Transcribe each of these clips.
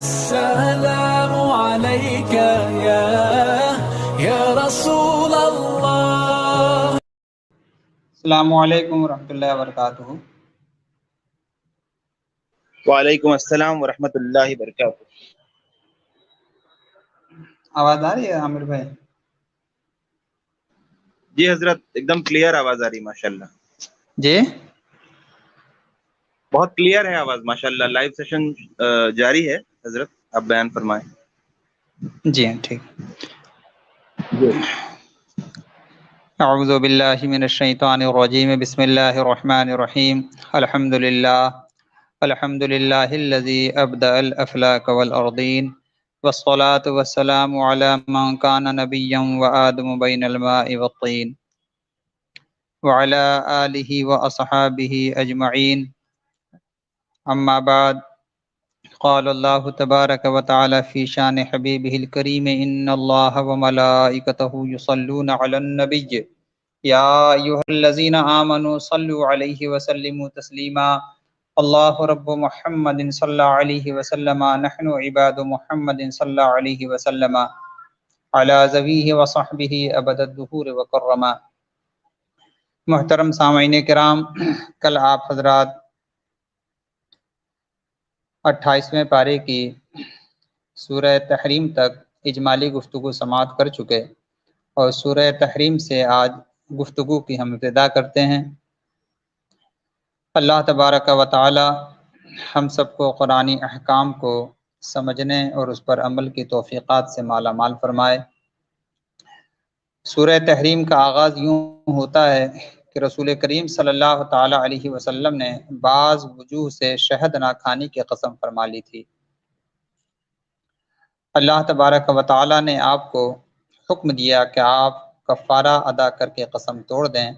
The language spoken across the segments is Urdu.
السلام عليك يا رسول الله. السلام علیکم ورحمۃ اللہ وبرکاتہ۔ وعلیکم السلام ورحمۃ اللہ وبرکاتہ۔ آواز آ رہی ہے عامر بھائی؟ جی حضرت، ایک دم کلیئر آواز آ رہی، ماشاءاللہ جی بہت کلیئر ہے آواز، ماشاءاللہ۔ لائیو سیشن جاری ہے حضرت، آپ بیان فرمائیں۔ جی ٹھیک۔ اعوذ باللہ من الشیطان الرجیم، بسم اللہ الرحمن الرحیم۔ الحمد للہ الذی ابدأ الافلاک والارضین، والصلاة والسلام علی من کان نبیا وآدم بین الماء والطین، وعلی آلہ واصحابہ اجمعین، اما بعد، قال اللہ تبارک و تعالی فی شان حبیبہ الکریم، ان اللہ وملائکتہ یصلون علی النبی یا ایھا الذین آمنوا صلوا علیہ وسلموا تسلیما، اللہ رب محمد صلی علیہ وسلم، نحن عباد محمد صلی علیہ وسلم، علی ذویہ وصحبہ ابد الدہور وکرما۔ محترم سامعین کرام، کل آپ حضرات 28ویں پارے کی سورہ تحریم تک اجمالی گفتگو سماعت کر چکے، اور سورہ تحریم سے آج گفتگو کی ہم ابتدا کرتے ہیں۔ اللہ تبارک و تعالی ہم سب کو قرآنی احکام کو سمجھنے اور اس پر عمل کی توفیقات سے مالا مال فرمائے۔ سورہ تحریم کا آغاز یوں ہوتا ہے کہ رسول کریم صلی اللہ تعالی علیہ وسلم نے بعض وجوہ سے شہد نہ کھانے کی قسم فرما لی تھی۔ اللہ تبارک و تعالی نے آپ کو حکم دیا کہ آپ کفارہ ادا کر کے قسم توڑ دیں،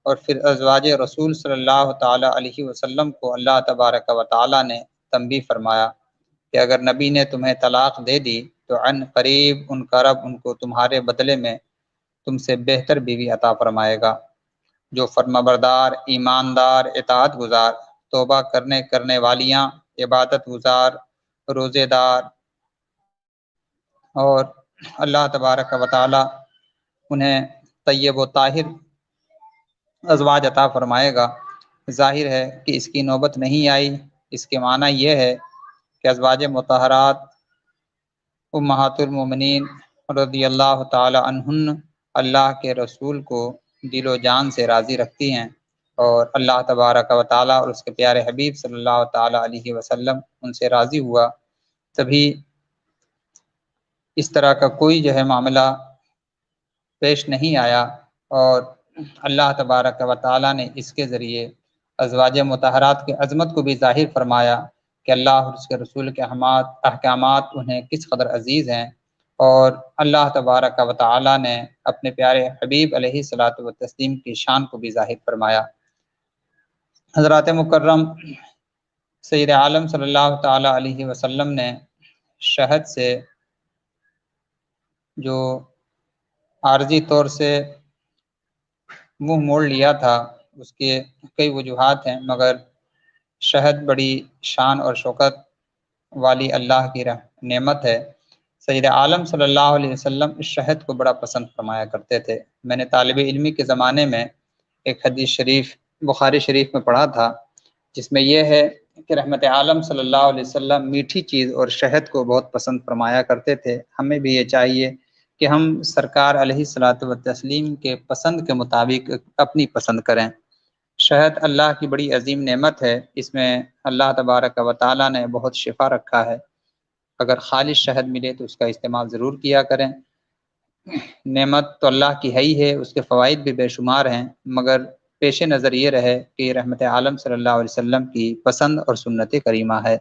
اور پھر ازواج رسول صلی اللہ تعالی علیہ وسلم کو اللہ تبارک و تعالی نے تنبیہ فرمایا کہ اگر نبی نے تمہیں طلاق دے دی تو عن قریب ان کا رب ان کو تمہارے بدلے میں تم سے بہتر بیوی عطا فرمائے گا، جو فرمانبردار، ایماندار، اطاعت گزار، توبہ کرنے والیاں، عبادت گزار، روزے دار، اور اللہ تبارک و تعالی انہیں طیب و طاہر ازواج عطا فرمائے گا۔ ظاہر ہے کہ اس کی نوبت نہیں آئی، اس کے معنی یہ ہے کہ ازواج مطہرات امہات المومنین رضی اللہ تعالی عنہن اللہ کے رسول کو دل و جان سے راضی رکھتی ہیں، اور اللہ تبارک و تعالی اور اس کے پیارے حبیب صلی اللہ تعالی علیہ وسلم ان سے راضی ہوا، تبھی اس طرح کا کوئی معاملہ پیش نہیں آیا، اور اللہ تبارک و تعالی نے اس کے ذریعے ازواج مطہرات کی عظمت کو بھی ظاہر فرمایا کہ اللہ اور اس کے رسول کے احکامات انہیں کس قدر عزیز ہیں، اور اللہ تبارک و تعالی نے اپنے پیارے حبیب علیہ الصلاۃ والتسلیم کی شان کو بھی ظاہر فرمایا۔ حضرات مکرم، سید عالم صلی اللہ تعالی علیہ وسلم نے شہد سے جو عارضی طور سے منہ موڑ لیا تھا، اس کے کئی وجوہات ہیں، مگر شہد بڑی شان اور شوکت والی اللہ کی نعمت ہے۔ سید عالم صلی اللہ علیہ وسلم اس شہد کو بڑا پسند فرمایا کرتے تھے۔ میں نے طالب علمی کے زمانے میں ایک حدیث شریف بخاری شریف میں پڑھا تھا، جس میں یہ ہے کہ رحمت عالم صلی اللہ علیہ وسلم میٹھی چیز اور شہد کو بہت پسند فرمایا کرتے تھے۔ ہمیں بھی یہ چاہیے کہ ہم سرکار علیہ الصلاۃ والتسلیم کے پسند کے مطابق اپنی پسند کریں۔ شہد اللہ کی بڑی عظیم نعمت ہے، اس میں اللہ تبارک و تعالی نے بہت شفا رکھا ہے۔ اگر خالص شہد ملے تو اس کا استعمال ضرور کیا کریں۔ نعمت تو اللہ کی ہے ہی ہے، اس کے فوائد بھی بے شمار ہیں، مگر پیش نظر یہ رہے کہ یہ رحمت عالم صلی اللہ علیہ وسلم کی پسند اور سنت کریمہ ہے۔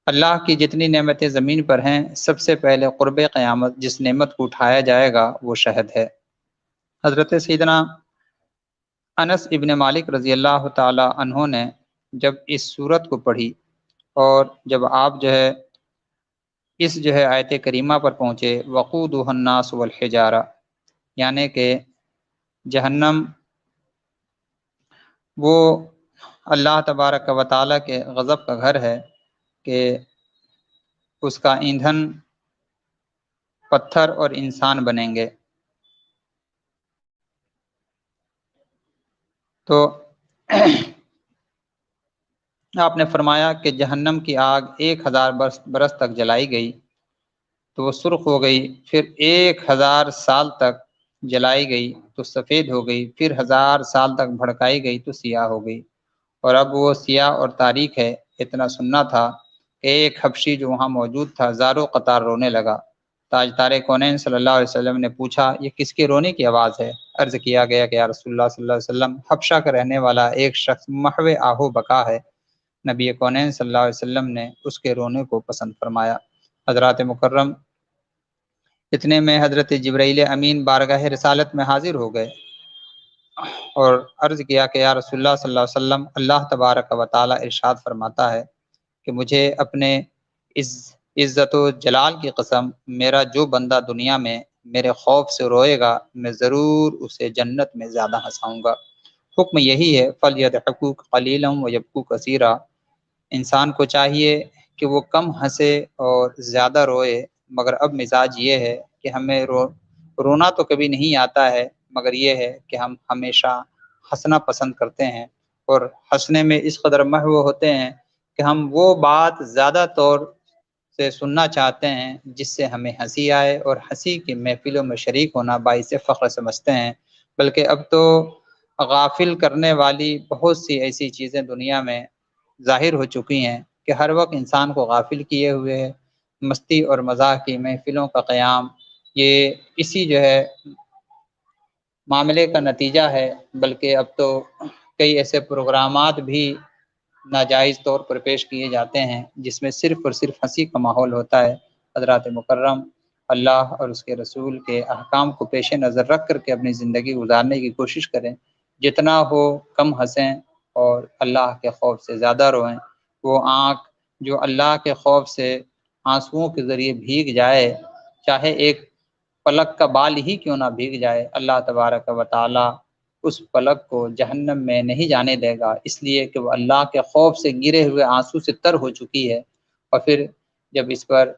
اللہ کی جتنی نعمتیں زمین پر ہیں، سب سے پہلے قرب قیامت جس نعمت کو اٹھایا جائے گا وہ شہد ہے۔ حضرت سیدنا انس ابن مالک رضی اللہ تعالی عنہ نے جب اس سورت کو پڑھی، اور جب آپ اس آیت کریمہ پر پہنچے، وقودها الناس والحجارہ، یعنی کہ جہنم وہ اللہ تبارک و تعالی کے غضب کا گھر ہے، کہ اس کا ایندھن پتھر اور انسان بنیں گے۔ تو آپ نے فرمایا کہ جہنم کی آگ 1000 برس تک جلائی گئی تو وہ سرخ ہو گئی، پھر 1000 سال تک جلائی گئی تو سفید ہو گئی، پھر 1000 سال تک بھڑکائی گئی تو سیاہ ہو گئی، اور اب وہ سیاہ اور تاریک ہے۔ اتنا سننا تھا کہ ایک حبشی جو وہاں موجود تھا زارو قطار رونے لگا۔ تاجدار کونین صلی اللہ علیہ وسلم نے پوچھا یہ کس کے رونے کی آواز ہے؟ عرض کیا گیا کہ یا رسول اللہ صلی اللہ علیہ وسلم، حبشہ کا رہنے والا ایک شخص محو آہو بکا ہے۔ نبی کونین صلی اللہ علیہ وسلم نے اس کے رونے کو پسند فرمایا۔ حضرات مکرم، اتنے میں حضرت جبرائیل امین بارگاہ رسالت میں حاضر ہو گئے اور عرض کیا کہ یا رسول اللہ صلی اللہ علیہ وسلم، اللہ تبارک و تعالی ارشاد فرماتا ہے کہ مجھے اپنے عزت و جلال کی قسم، میرا جو بندہ دنیا میں میرے خوف سے روئے گا میں ضرور اسے جنت میں زیادہ ہنساؤں گا۔ حکم یہی ہے، فَلْيَضْحَكُوا قَلِيلًا وَيَبْكُوا كَثِيرًا۔ انسان کو چاہیے کہ وہ کم ہنسے اور زیادہ روئے، مگر اب مزاج یہ ہے کہ ہمیں رونا تو کبھی نہیں آتا ہے، مگر یہ ہے کہ ہم ہمیشہ ہنسنا پسند کرتے ہیں، اور ہنسنے میں اس قدر محو ہوتے ہیں کہ ہم وہ بات زیادہ طور سے سننا چاہتے ہیں جس سے ہمیں ہنسی آئے، اور ہنسی کی محفلوں میں شریک ہونا باعث فخر سمجھتے ہیں۔ بلکہ اب تو غافل کرنے والی بہت سی ایسی چیزیں دنیا میں ظاہر ہو چکی ہیں کہ ہر وقت انسان کو غافل کیے ہوئے ہے۔ مستی اور مزاح کی محفلوں کا قیام یہ اسی جو ہے معاملے کا نتیجہ ہے، بلکہ اب تو کئی ایسے پروگرامات بھی ناجائز طور پر پیش کیے جاتے ہیں جس میں صرف اور صرف ہنسی کا ماحول ہوتا ہے۔ حضرات مکرم، اللہ اور اس کے رسول کے احکام کو پیش نظر رکھ کر کے اپنی زندگی گزارنے کی کوشش کریں، جتنا ہو کم ہنسیں اور اللہ کے خوف سے زیادہ روئیں۔ وہ آنکھ جو اللہ کے خوف سے آنسوؤں کے ذریعے بھیگ جائے، چاہے ایک پلک کا بال ہی کیوں نہ بھیگ جائے، اللہ تبارک و تعالی اس پلک کو جہنم میں نہیں جانے دے گا، اس لیے کہ وہ اللہ کے خوف سے گرے ہوئے آنسو سے تر ہو چکی ہے۔ اور پھر جب اس پر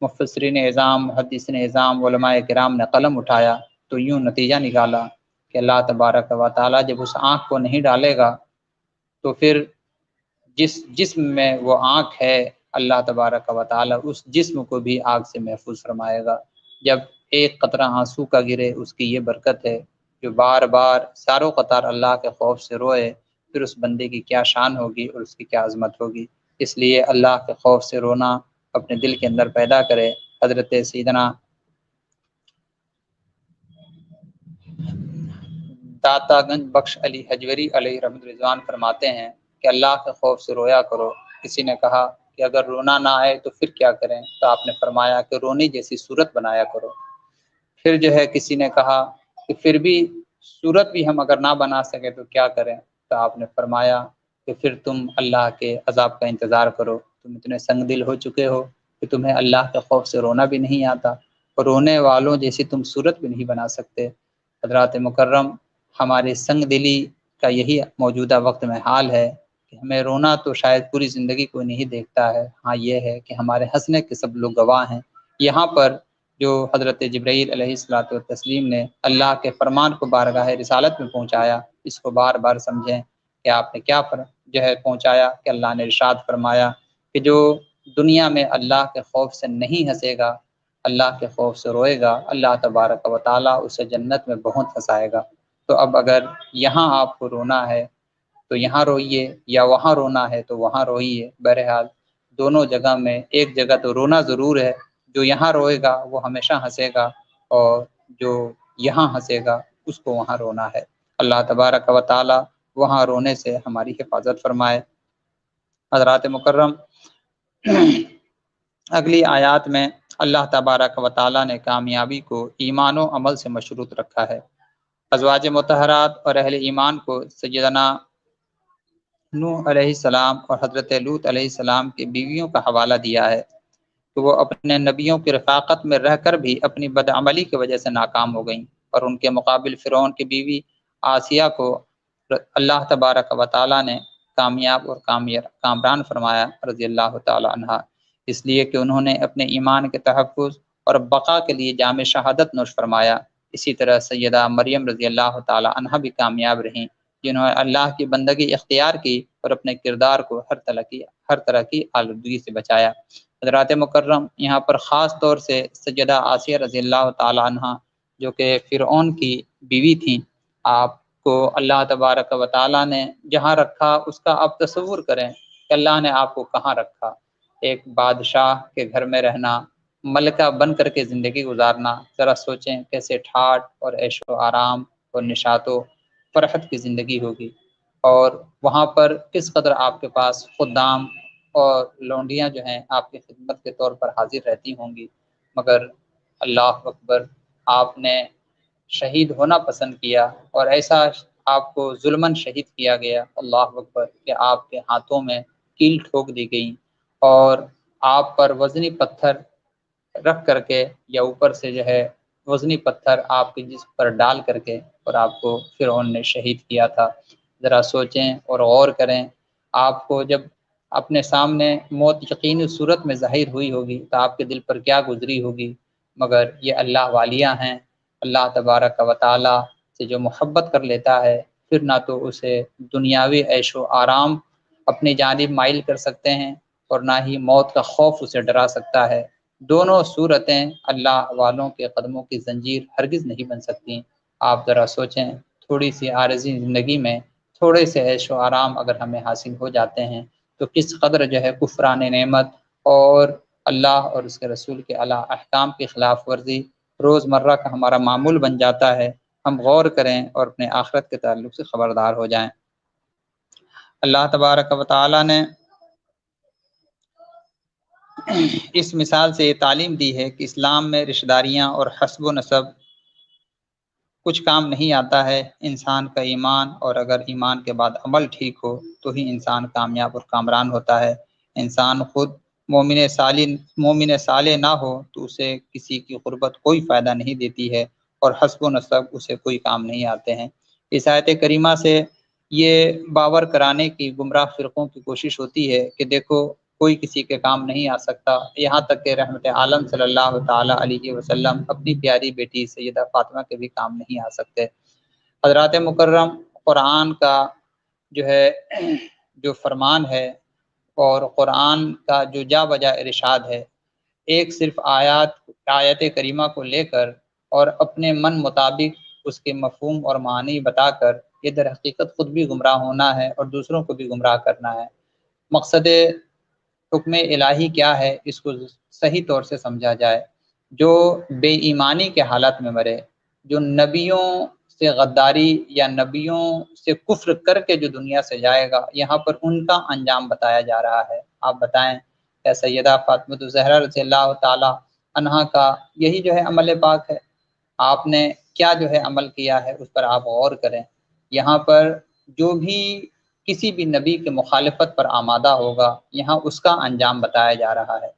مفسرین اعظام، محدثین اعظام، علماء کرام نے قلم اٹھایا تو یوں نتیجہ نکالا کہ اللہ تبارک و تعالی جب اس آنکھ کو نہیں ڈالے گا تو پھر جس جسم میں وہ آنکھ ہے، اللہ تبارک و تعالی اس جسم کو بھی آگ سے محفوظ فرمائے گا۔ جب ایک قطرہ آنسو کا گرے، اس کی یہ برکت ہے، جو بار بار ساروں قطار اللہ کے خوف سے روئے، پھر اس بندے کی کیا شان ہوگی اور اس کی کیا عظمت ہوگی۔ اس لیے اللہ کے خوف سے رونا اپنے دل کے اندر پیدا کرے۔ حضرت سیدنا داتا گنج بخش علی حجوری علیہ رحمۃ رضوان فرماتے ہیں کہ اللہ کے خوف سے رویا کرو۔ کسی نے کہا کہ اگر رونا نہ آئے تو پھر کیا کریں؟ تو آپ نے فرمایا کہ رونے جیسی صورت بنایا کرو۔ پھر جو ہے کسی نے کہا کہ پھر بھی صورت بھی ہم اگر نہ بنا سکے تو کیا کریں؟ تو آپ نے فرمایا کہ پھر تم اللہ کے عذاب کا انتظار کرو۔ تم اتنے سنگ دل ہو چکے ہو کہ تمہیں اللہ کے خوف سے رونا بھی نہیں آتا، اور رونے والوں جیسی تم صورت بھی نہیں بنا سکتے۔ حضرات مکرم، ہماری سنگ دلی کا یہی موجودہ وقت میں حال ہے کہ ہمیں رونا تو شاید پوری زندگی کوئی نہیں دیکھتا ہے، ہاں یہ ہے کہ ہمارے ہنسنے کے سب لوگ گواہ ہیں۔ یہاں پر جو حضرت جبرائیل علیہ الصلوۃ والتسلیم نے اللہ کے فرمان کو بارگاہ رسالت میں پہنچایا، اس کو بار بار سمجھیں کہ آپ نے کیا جو ہے پہنچایا، کہ اللہ نے ارشاد فرمایا کہ جو دنیا میں اللہ کے خوف سے نہیں ہنسے گا، اللہ کے خوف سے روئے گا، اللہ تبارک و تعالی اسے جنت میں بہت ہنسائے گا۔ تو اب اگر یہاں آپ کو رونا ہے تو یہاں روئیے، یا وہاں رونا ہے تو وہاں روئیے۔ بہرحال دونوں جگہ میں ایک جگہ تو رونا ضرور ہے، جو یہاں روئے گا وہ ہمیشہ ہنسے گا، اور جو یہاں ہنسے گا اس کو وہاں رونا ہے۔ اللہ تبارک و تعالی وہاں رونے سے ہماری حفاظت فرمائے۔ حضرات مکرم، اگلی آیات میں اللہ تبارک و تعالی نے کامیابی کو ایمان و عمل سے مشروط رکھا ہے۔ ازواج مطہرات اور اہل ایمان کو سیدنا نوح علیہ السلام اور حضرت لوط علیہ السلام کی بیویوں کا حوالہ دیا ہے کہ وہ اپنے نبیوں کی رفاقت میں رہ کر بھی اپنی بدعملی کی وجہ سے ناکام ہو گئیں، اور ان کے مقابل فرعون کی بیوی آسیہ کو اللہ تبارک و تعالی نے کامیاب اور کامران فرمایا رضی اللہ تعالی عنہ۔ اس لیے کہ انہوں نے اپنے ایمان کے تحفظ اور بقا کے لیے جام شہادت نوش فرمایا۔ اسی طرح سیدہ مریم رضی اللہ تعالی عنہا بھی کامیاب رہیں، جنہوں نے اللہ کی بندگی اختیار کی اور اپنے کردار کو ہر طرح کی آلودگی سے بچایا۔ حضرات مکرم، یہاں پر خاص طور سے سیدہ آسیہ رضی اللہ تعالی عنہا جو کہ فرعون کی بیوی تھیں، آپ کو اللہ تبارک و تعالی نے جہاں رکھا اس کا آپ تصور کریں کہ اللہ نے آپ کو کہاں رکھا۔ ایک بادشاہ کے گھر میں رہنا، ملکہ بن کر کے زندگی گزارنا، ذرا سوچیں کیسے ٹھاٹ اور عیش و آرام اور نشاط و فرحت کی زندگی ہوگی، اور وہاں پر کس قدر آپ کے پاس خدام اور لونڈیاں جو ہیں آپ کی خدمت کے طور پر حاضر رہتی ہوں گی۔ مگر اللہ اکبر، آپ نے شہید ہونا پسند کیا اور ایسا آپ کو ظلماً شہید کیا گیا، اللہ اکبر، کہ آپ کے ہاتھوں میں کیل ٹھوک دی گئی اور آپ پر وزنی پتھر رکھ کر کے یا اوپر سے جو ہے وزنی پتھر آپ کے جسم پر ڈال کر کے اور آپ کو فرعون نے شہید کیا تھا۔ ذرا سوچیں اور غور کریں، آپ کو جب اپنے سامنے موت یقینی صورت میں ظاہر ہوئی ہوگی تو آپ کے دل پر کیا گزری ہوگی۔ مگر یہ اللہ والیاں ہیں، اللہ تبارک و تعالی سے جو محبت کر لیتا ہے، پھر نہ تو اسے دنیاوی عیش و آرام اپنی جانب مائل کر سکتے ہیں اور نہ ہی موت کا خوف اسے ڈرا سکتا ہے۔ دونوں صورتیں اللہ والوں کے قدموں کی زنجیر ہرگز نہیں بن سکتی۔ آپ ذرا سوچیں، تھوڑی سی عارضی زندگی میں تھوڑے سے عیش و آرام اگر ہمیں حاصل ہو جاتے ہیں تو کس قدر جو ہے کفران نعمت اور اللہ اور اس کے رسول کے اعلیٰ احکام کی خلاف ورزی روزمرہ کا ہمارا معمول بن جاتا ہے۔ ہم غور کریں اور اپنے آخرت کے تعلق سے خبردار ہو جائیں۔ اللہ تبارک و تعالی نے اس مثال سے یہ تعلیم دی ہے کہ اسلام میں رشتہ داریاں اور حسب و نسب کچھ کام نہیں آتا ہے۔ انسان کا ایمان، اور اگر ایمان کے بعد عمل ٹھیک ہو تو ہی انسان کامیاب اور کامران ہوتا ہے۔ انسان خود مومن صالح نہ ہو تو اسے کسی کی قربت کوئی فائدہ نہیں دیتی ہے، اور حسب و نسب اسے کوئی کام نہیں آتے ہیں۔ اس آیت کریمہ سے یہ باور کرانے کی گمراہ فرقوں کی کوشش ہوتی ہے کہ دیکھو کوئی کسی کے کام نہیں آ سکتا، یہاں تک کہ رحمت عالم صلی اللہ تعالی علیہ وسلم اپنی پیاری بیٹی سیدہ فاطمہ کے بھی کام نہیں آ سکتے۔ حضرات مکرم، قرآن کا جو فرمان ہے اور قرآن کا جو جا بجا ارشاد ہے، ایک صرف آیت کریمہ کو لے کر اور اپنے من مطابق اس کے مفہوم اور معنی بتا کر یہ در حقیقت خود بھی گمراہ ہونا ہے اور دوسروں کو بھی گمراہ کرنا ہے۔ مقصد حکم الہی کیا ہے، اس کو صحیح طور سے سمجھا جائے۔ جو بے ایمانی کے حالت میں مرے، جو نبیوں سے غداری یا نبیوں سے کفر کر کے جو دنیا سے جائے گا، یہاں پر ان کا انجام بتایا جا رہا ہے۔ آپ بتائیں کیا سیدہ فاطمہ الزہرا رضی اللہ تعالی عنہا کا یہی جو ہے عمل پاک ہے؟ آپ نے کیا جو ہے عمل کیا ہے اس پر آپ غور کریں۔ یہاں پر جو بھی کسی بھی نبی کے مخالفت پر آمادہ ہوگا، یہاں اس کا انجام بتایا جا رہا ہے۔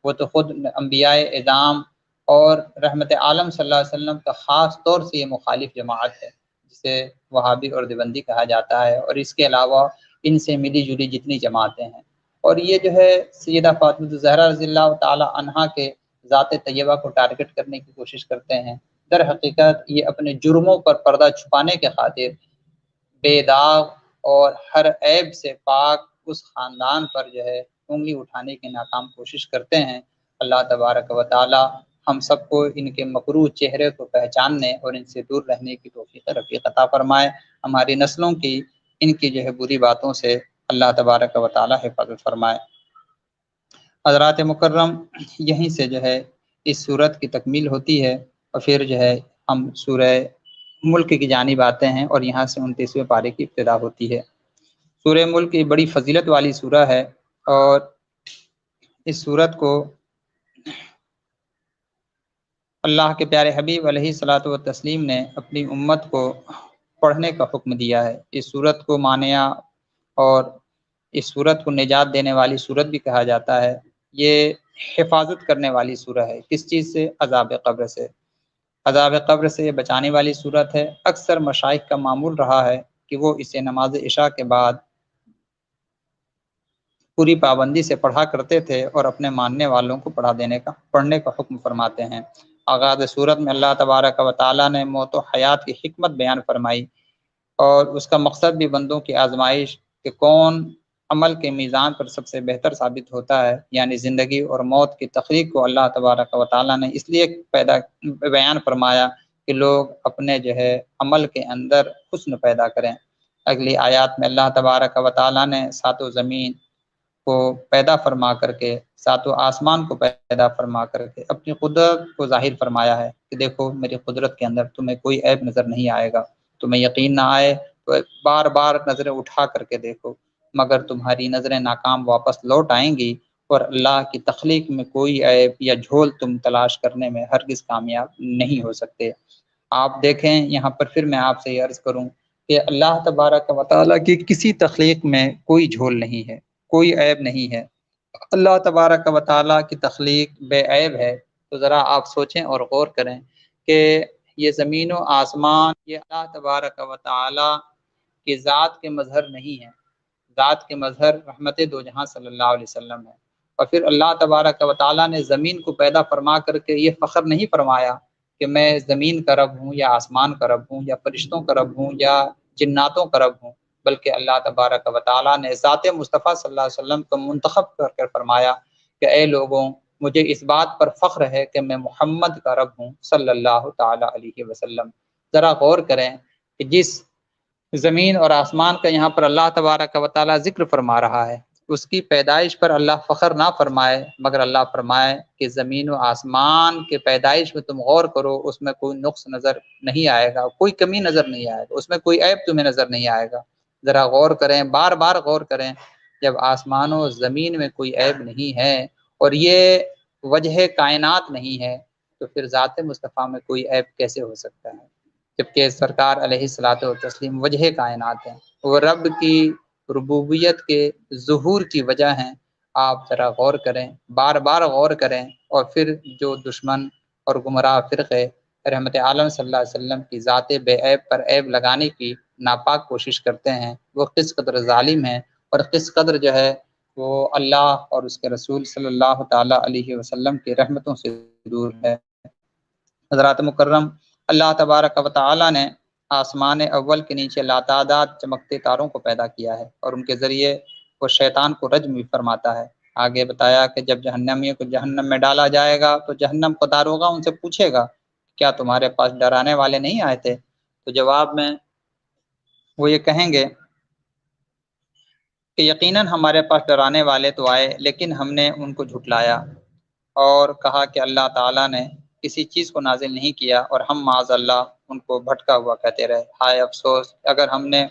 وہ تو خود انبیاء اعظام اور رحمت عالم صلی اللہ علیہ وسلم کا خاص طور سے یہ مخالف جماعت ہے، جسے وہابی اور دیوبندی کہا جاتا ہے، اور اس کے علاوہ ان سے ملی جلی جتنی جماعتیں ہیں۔ اور یہ جو ہے سیدہ فاطمہ الزہرا رضی اللہ تعالی عنہا کے ذات طیبہ کو ٹارگٹ کرنے کی کوشش کرتے ہیں۔ در حقیقت یہ اپنے جرموں پر پردہ چھپانے کے خاطر بے داغ اور ہر عیب سے پاک اس خاندان پر جو ہے انگلی اٹھانے کی ناکام کوشش کرتے ہیں۔ اللہ تبارک و تعالی ہم سب کو ان کے مکروہ چہرے کو پہچاننے اور ان سے دور رہنے کی توفیق رفیق عطا فرمائے۔ ہماری نسلوں کی ان کی جو ہے بری باتوں سے اللہ تبارک و تعالی حفاظت فرمائے۔ حضرات مکرم، یہیں سے جو ہے اس صورت کی تکمیل ہوتی ہے، اور پھر جو ہے ہم سورہ ملک کی جانب آتے ہیں، اور یہاں سے 29ویں پارے کی ابتدا ہوتی ہے۔ سورہ ملک یہ بڑی فضیلت والی سورہ ہے، اور اس سورت کو اللہ کے پیارے حبیب علیہ الصلاۃ والتسلیم نے اپنی امت کو پڑھنے کا حکم دیا ہے۔ اس سورت کو مانیا اور اس سورت کو نجات دینے والی سورت بھی کہا جاتا ہے۔ یہ حفاظت کرنے والی سورہ ہے، کس چیز سے؟ عذاب قبر سے۔ عذاب قبر سے یہ بچانے والی سورت ہے۔ اکثر مشائخ کا معمول رہا ہے کہ وہ اسے نماز عشاء کے بعد پوری پابندی سے پڑھا کرتے تھے اور اپنے ماننے والوں کو پڑھنے کا حکم فرماتے ہیں۔ آغاز صورت میں اللہ تبارک و تعالیٰ نے موت و حیات کی حکمت بیان فرمائی اور اس کا مقصد بھی بندوں کی آزمائش کہ کون عمل کے میزان پر سب سے بہتر ثابت ہوتا ہے، یعنی زندگی اور موت کی تخلیق کو اللہ تبارک و تعالیٰ نے اس لیے بیان فرمایا کہ لوگ اپنے عمل کے اندر حسن پیدا کریں۔ اگلی آیات میں اللہ تبارک و تعالیٰ نے ساتوں زمین کو پیدا فرما کر کے ساتوں آسمان کو پیدا فرما کر کے اپنی قدرت کو ظاہر فرمایا ہے کہ دیکھو میری قدرت کے اندر تمہیں کوئی عیب نظر نہیں آئے گا، تمہیں یقین نہ آئے تو بار بار نظریں اٹھا کر کے دیکھو، مگر تمہاری نظریں ناکام واپس لوٹ آئیں گی اور اللہ کی تخلیق میں کوئی عیب یا جھول تم تلاش کرنے میں ہرگز کامیاب نہیں ہو سکتے۔ آپ دیکھیں یہاں پر پھر میں آپ سے یہ عرض کروں کہ اللہ تبارک و تعالیٰ کی کسی تخلیق میں کوئی جھول نہیں ہے، کوئی عیب نہیں ہے۔ اللہ تبارک و تعالیٰ کی تخلیق بے عیب ہے، تو ذرا آپ سوچیں اور غور کریں کہ یہ زمین و آسمان یہ اللہ تبارک و تعالیٰ کی ذات کے مظہر نہیں ہے، ذات کے مظہر رحمت دو جہاں صلی اللہ علیہ وسلم ہے۔ اور پھر اللہ تبارک و تعالیٰ نے زمین کو پیدا فرما کر کے یہ فخر نہیں فرمایا کہ میں زمین کا رب ہوں یا آسمان کا رب ہوں یا فرشتوں کا رب ہوں یا جناتوں کا رب ہوں، بلکہ اللہ تبارک و تعالیٰ نے ذات مصطفیٰ صلی اللہ علیہ وسلم کو منتخب کر کر فرمایا کہ اے لوگوں مجھے اس بات پر فخر ہے کہ میں محمد کا رب ہوں صلی اللہ تعالیٰ علیہ وسلم۔ ذرا غور کریں کہ جس زمین اور آسمان کا یہاں پر اللہ تبارک و تعالیٰ ذکر فرما رہا ہے، اس کی پیدائش پر اللہ فخر نہ فرمائے، مگر اللہ فرمائے کہ زمین و آسمان کے پیدائش میں تم غور کرو، اس میں کوئی نقص نظر نہیں آئے گا، کوئی کمی نظر نہیں آئے گا، اس میں کوئی عیب تمہیں نظر نہیں آئے گا۔ ذرا غور کریں، بار بار غور کریں، جب آسمان و زمین میں کوئی عیب نہیں ہے اور یہ وجہ کائنات نہیں ہے تو پھر ذات مصطفیٰ میں کوئی عیب کیسے ہو سکتا ہے، جبکہ سرکار علیہ الصلوۃ والتسلیم وجہ کائنات ہیں، وہ رب کی ربوبیت کے ظہور کی وجہ ہیں۔ آپ ذرا غور کریں، بار بار غور کریں، اور پھر جو دشمن اور گمراہ فرقے رحمت عالم صلی اللہ علیہ وسلم کی ذات بے عیب پر عیب لگانے کی ناپاک کوشش کرتے ہیں، وہ کس قدر ظالم ہیں اور کس قدر وہ اللہ اور اس کے رسول صلی اللہ تعالیٰ علیہ وسلم کی رحمتوں سے دور ہے۔ حضرات مکرم، اللہ تبارک و تعالیٰ نے آسمان اول کے نیچے لاتعداد چمکتے تاروں کو پیدا کیا ہے اور ان کے ذریعے وہ شیطان کو رجم بھی فرماتا ہے۔ آگے بتایا کہ جب جہنمیوں کو جہنم میں ڈالا جائے گا تو جہنم کو داروغہ ان سے پوچھے گا کیا تمہارے پاس ڈرانے والے نہیں آئے تھے؟ تو جواب میں وہ یہ کہیں گے کہ یقیناً ہمارے پاس ڈرانے والے تو آئے لیکن ہم نے ان کو جھٹلایا اور کہا کہ اللہ تعالیٰ نے کسی چیز کو نازل نہیں کیا اور ہم معاذ اللہ ان کو بھٹکا ہوا کہتے رہے۔ ہائے افسوس، اگر ہم نے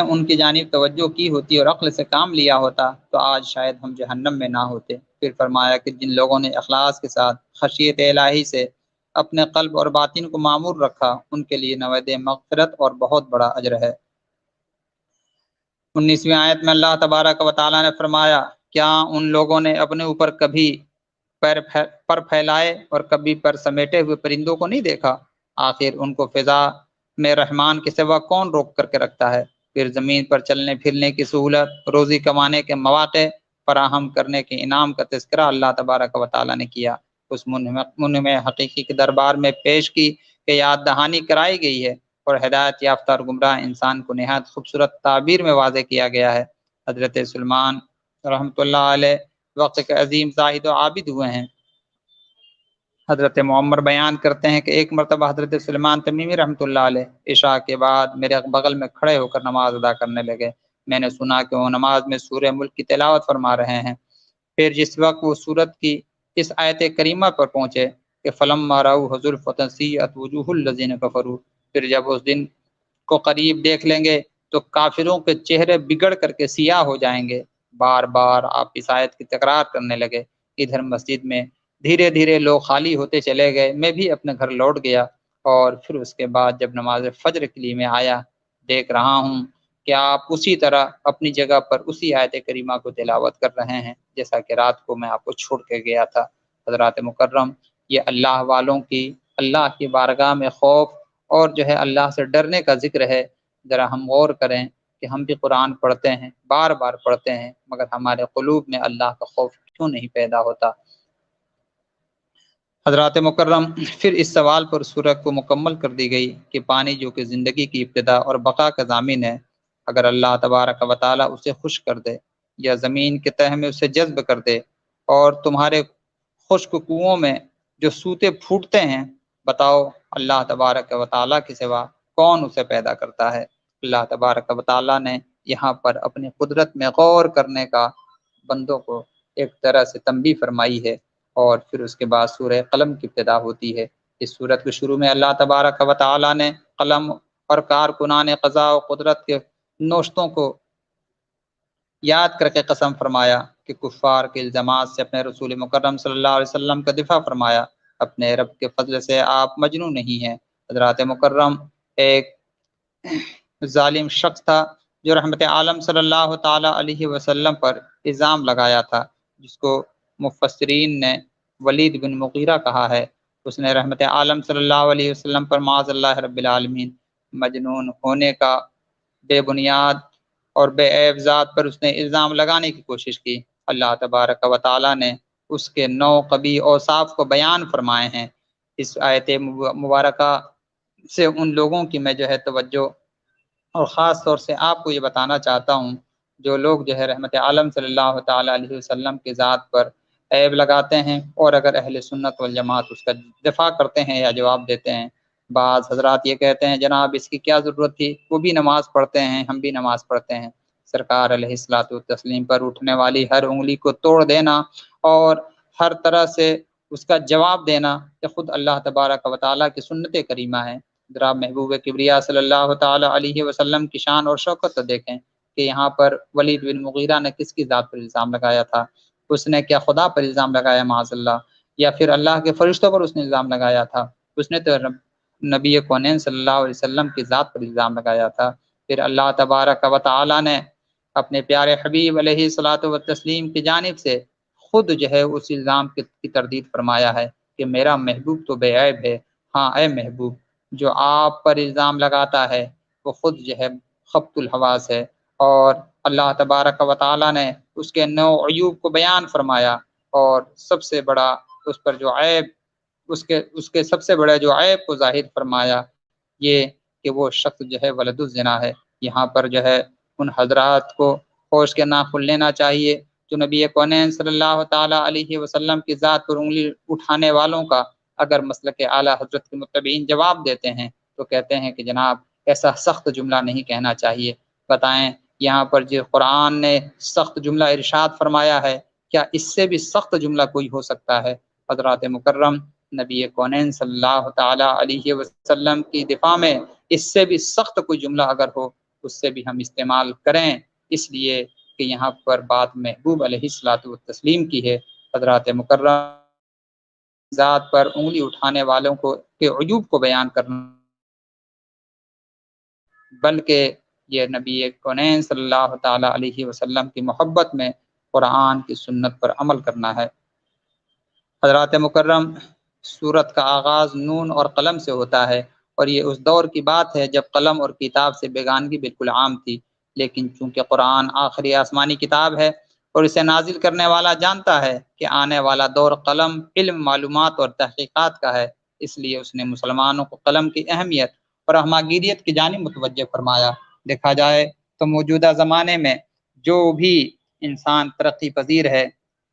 ان کی جانب توجہ کی ہوتی اور عقل سے کام لیا ہوتا تو آج شاید ہم جہنم میں نہ ہوتے۔ پھر فرمایا کہ جن لوگوں نے اخلاص کے ساتھ خشیت الہی سے اپنے قلب اور باطن کو معمور رکھا ان کے لیے نوید مغفرت اور بہت بڑا اجر ہے۔ 19ویں آیت میں اللہ تبارک و تعالیٰ نے فرمایا کیا ان لوگوں نے اپنے اوپر کبھی پر پھیلائے اور کبھی پر سمیٹے ہوئے پرندوں کو نہیں دیکھا؟ آخر ان کو فضا میں رحمان کے سوا کون روک کر کے رکھتا ہے؟ پھر زمین پر چلنے پھرنے کی سہولت، روزی کمانے کے مواقع فراہم کرنے کے انعام کا تذکرہ اللہ تبارک و تعالیٰ نے کیا، اس منعم حقیقی کے دربار میں پیش کی کہ یاد دہانی کرائی گئی ہے اور ہدایت یافتہ اور گمراہ انسان کو نہایت خوبصورت تعبیر میں واضح کیا گیا ہے۔ حضرت سلمان رحمۃ اللہ علیہ وقت کے عظیم زاہد و عابد ہوئے ہیں۔ حضرت معمر بیان کرتے ہیں کہ ایک مرتبہ حضرت سلمان تمیمی رحمۃ اللہ علیہ عشاء کے بعد میرے بغل میں کھڑے ہو کر نماز ادا کرنے لگے۔ میں نے سنا کہ وہ نماز میں سورہ ملک کی تلاوت فرما رہے ہیں۔ پھر جس وقت وہ سورت کی اس آیت کریمہ پر پہنچے کہ فلما رأوہ زلفۃ سیئت وجوہ الذین کفروا، پھر جب اس دن کو قریب دیکھ لیں گے تو کافروں کے چہرے بگڑ کر کے سیاہ ہو جائیں گے۔ بار بار آپ اس آیت کی تکرار کرنے لگے۔ ادھر مسجد میں دھیرے دھیرے لوگ خالی ہوتے چلے گئے، میں بھی اپنے گھر لوٹ گیا، اور پھر اس کے بعد جب نماز فجر کے لیے میں آیا دیکھ رہا ہوں کہ آپ اسی طرح اپنی جگہ پر اسی آیت کریمہ کو تلاوت کر رہے ہیں جیسا کہ رات کو میں آپ کو چھوڑ کے گیا تھا۔ حضرات مکرم، یہ اللہ والوں کی اللہ کی بارگاہ میں خوف اور اللہ سے ڈرنے کا ذکر ہے ذرا ہم غور کریں کہ ہم بھی قرآن پڑھتے ہیں، بار بار پڑھتے ہیں، مگر ہمارے قلوب میں اللہ کا خوف کیوں نہیں پیدا ہوتا؟ حضرات مکرم، پھر اس سوال پر سورت کو مکمل کر دی گئی کہ پانی جو کہ زندگی کی ابتدا اور بقا کا ضامن ہے، اگر اللہ تبارک و تعالیٰ اسے خشک کر دے یا زمین کے تہہ میں اسے جذب کر دے، اور تمہارے خشک کنوؤں میں جو سوتے پھوٹتے ہیں، بتاؤ اللہ تبارک و تعالیٰ کے سوا کون اسے پیدا کرتا ہے؟ اللہ تبارک و تعالیٰ نے یہاں پر اپنی قدرت میں غور کرنے کا بندوں کو ایک طرح سے تنبیہ فرمائی ہے، اور پھر اس کے بعد سورہ قلم کی ابتدا ہوتی ہے۔ اس سورت کے شروع میں اللہ تبارک و تعالیٰ نے قلم اور کارکنان قضاء و قدرت کے نوشتوں کو یاد کر کے قسم فرمایا کہ کفار کے الزامات سے اپنے رسول مکرم صلی اللہ علیہ وسلم کا دفاع فرمایا، اپنے رب کے فضل سے آپ مجنون نہیں ہیں۔ حضرات مکرم، ایک ظالم شخص تھا جو رحمت عالم صلی اللہ تعالی علیہ وسلم پر الزام لگایا تھا، جس کو مفسرین نے ولید بن مغیرہ کہا ہے۔ اس نے رحمت عالم صلی اللہ علیہ وسلم پر معاذ اللہ رب العالمین مجنون ہونے کا بے بنیاد اور بے عیب ذات پر اس نے الزام لگانے کی کوشش کی۔ اللہ تبارک و تعالیٰ نے اس کے 9 قبیح اوصاف کو بیان فرمائے ہیں۔ اس آیت مبارکہ سے ان لوگوں کی میں جو ہے توجہ اور خاص طور سے آپ کو یہ بتانا چاہتا ہوں جو لوگ جو ہے رحمت عالم صلی اللہ تعالیٰ علیہ وسلم کی ذات پر عیب لگاتے ہیں، اور اگر اہل سنت والجماعت اس کا دفاع کرتے ہیں یا جواب دیتے ہیں۔ بعض حضرات یہ کہتے ہیں جناب اس کی کیا ضرورت تھی، وہ بھی نماز پڑھتے ہیں، ہم بھی نماز پڑھتے ہیں۔ سرکار علیہ الصلوۃ والتسلیم پر اٹھنے والی ہر انگلی کو توڑ دینا اور ہر طرح سے اس کا جواب دینا کہ خود اللہ تبارک و تعالیٰ کی سنت کریمہ ہے۔ ذرا محبوب کبریا صلی اللہ تعالی علیہ وسلم کی شان اور شوکت تو دیکھیں کہ یہاں پر ولید بن مغیرہ نے کس کی ذات پر الزام لگایا تھا؟ اس نے کیا خدا پر الزام لگایا معاذ اللہ، یا پھر اللہ کے فرشتوں پر اس نے الزام لگایا تھا؟ اس نے تو نبی کونین صلی اللہ علیہ وسلم کی ذات پر الزام لگایا تھا۔ پھر اللہ تبارک و تعالی نے اپنے پیارے حبیب علیہ الصلوۃ والتسلیم کی جانب سے خود جو ہے اس الزام کی تردید فرمایا ہے کہ میرا محبوب تو بے عیب ہے۔ ہاں اے محبوب، جو آپ پر الزام لگاتا ہے وہ خود جو ہے خبط الحواس ہے، اور اللہ تبارک و تعالی نے اس کے 9 عیوب کو بیان فرمایا، اور سب سے بڑا اس پر جو عیب اس کے سب سے بڑے جو عیب کو ظاہر فرمایا یہ کہ وہ شخص جو ہے ولد الزنا ہے۔ یہاں پر جو ہے ان حضرات کو ہوش کے ناخن لینا چاہیے جو نبی کونین صلی اللہ تعالی علیہ وسلم کی ذات پر انگلی اٹھانے والوں کا اگر مسلک اعلیٰ حضرت کے متبعین جواب دیتے ہیں تو کہتے ہیں کہ جناب ایسا سخت جملہ نہیں کہنا چاہیے۔ بتائیں یہاں پر جو قرآن نے سخت جملہ ارشاد فرمایا ہے، کیا اس سے بھی سخت جملہ کوئی ہو سکتا ہے؟ حضرات مکرم، نبی کونین صلی اللہ تعالی علیہ وسلم کی دفاع میں اس سے بھی سخت کوئی جملہ اگر ہو اس سے بھی ہم استعمال کریں، اس لیے کہ یہاں پر بات محبوب علیہ الصلوۃ والتسلیم کی ہے۔ حضرات مکرم، ذات پر انگلی اٹھانے والوں کو کے عیوب کو بیان کرنا بلکہ یہ نبی کونین صلی اللہ تعالی علیہ وسلم کی محبت میں قرآن کی سنت پر عمل کرنا ہے۔ حضرات مکرم، سورت کا آغاز نون اور قلم سے ہوتا ہے، اور یہ اس دور کی بات ہے جب قلم اور کتاب سے بیگانگی بالکل عام تھی، لیکن چونکہ قرآن آخری آسمانی کتاب ہے اور اسے نازل کرنے والا جانتا ہے کہ آنے والا دور قلم، علم، معلومات اور تحقیقات کا ہے، اس لیے اس نے مسلمانوں کو قلم کی اہمیت اور ہماگیریت کی جانب متوجہ فرمایا۔ دیکھا جائے تو موجودہ زمانے میں جو بھی انسان ترقی پذیر ہے